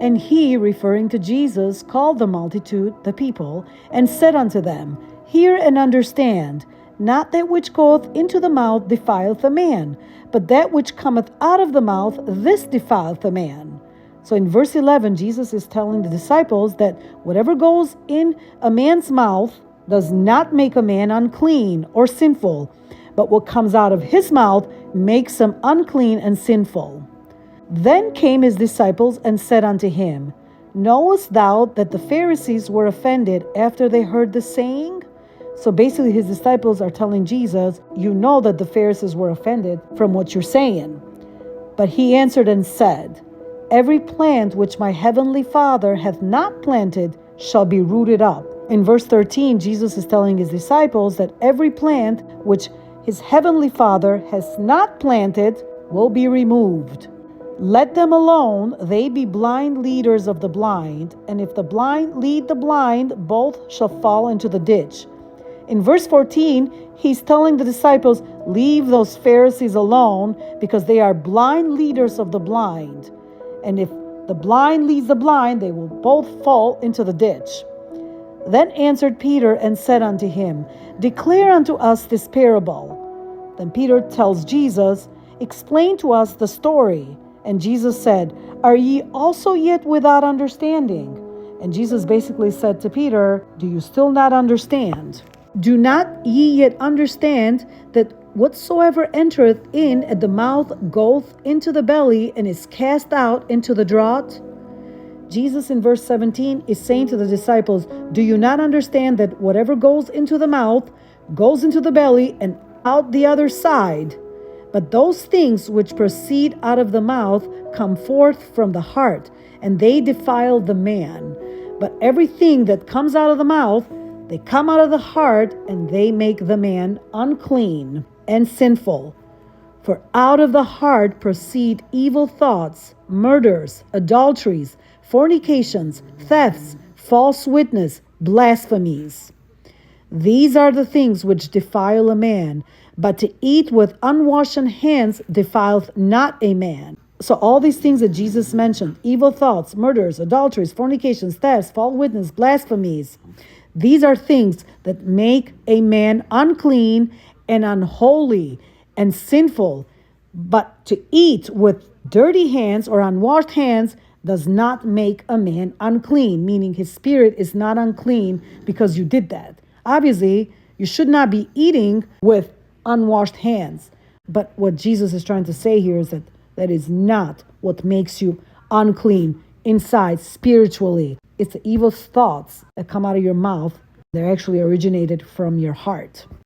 And he, referring to Jesus, called the multitude, the people, and said unto them, Hear and understand, not that which goeth into the mouth defileth a man, but that which cometh out of the mouth, this defileth a man. So in verse 11, Jesus is telling the disciples that whatever goes in a man's mouth does not make a man unclean or sinful, but what comes out of his mouth makes him unclean and sinful. Then came his disciples and said unto him, Knowest thou that the Pharisees were offended after they heard the saying? So basically his disciples are telling Jesus, you know that the Pharisees were offended from what you're saying. But he answered and said, Every plant which my heavenly Father hath not planted shall be rooted up. In verse 13, Jesus is telling his disciples that every plant which his heavenly Father has not planted will be removed. Let them alone, they be blind leaders of the blind, and if the blind lead the blind, both shall fall into the ditch. In verse 14, he's telling the disciples, leave those Pharisees alone because they are blind leaders of the blind. And if the blind leads the blind, they will both fall into the ditch. Then answered Peter and said unto him, Declare unto us this parable. Then Peter tells Jesus, Explain to us the story. And Jesus said, Are ye also yet without understanding? And Jesus basically said to Peter, Do you still not understand? Do not ye yet understand that whatsoever entereth in at the mouth goeth into the belly and is cast out into the draught? Jesus in verse 17 is saying to the disciples, Do you not understand that whatever goes into the mouth goes into the belly and out the other side? But those things which proceed out of the mouth come forth from the heart, and they defile the man. But everything that comes out of the mouth, they come out of the heart, and they make the man unclean and sinful. For out of the heart proceed evil thoughts, murders, adulteries, fornications, thefts, false witness, blasphemies. These are the things which defile a man, but to eat with unwashed hands defileth not a man. So all these things that Jesus mentioned, evil thoughts, murders, adulteries, fornications, thefts, false witness, blasphemies, these are things that make a man unclean and unholy and sinful. But to eat with dirty hands or unwashed hands does not make a man unclean, meaning his spirit is not unclean because you did that. Obviously, you should not be eating with unwashed hands. But what Jesus is trying to say here is that that is not what makes you unclean inside spiritually. It's the evil thoughts that come out of your mouth. They're actually originated from your heart.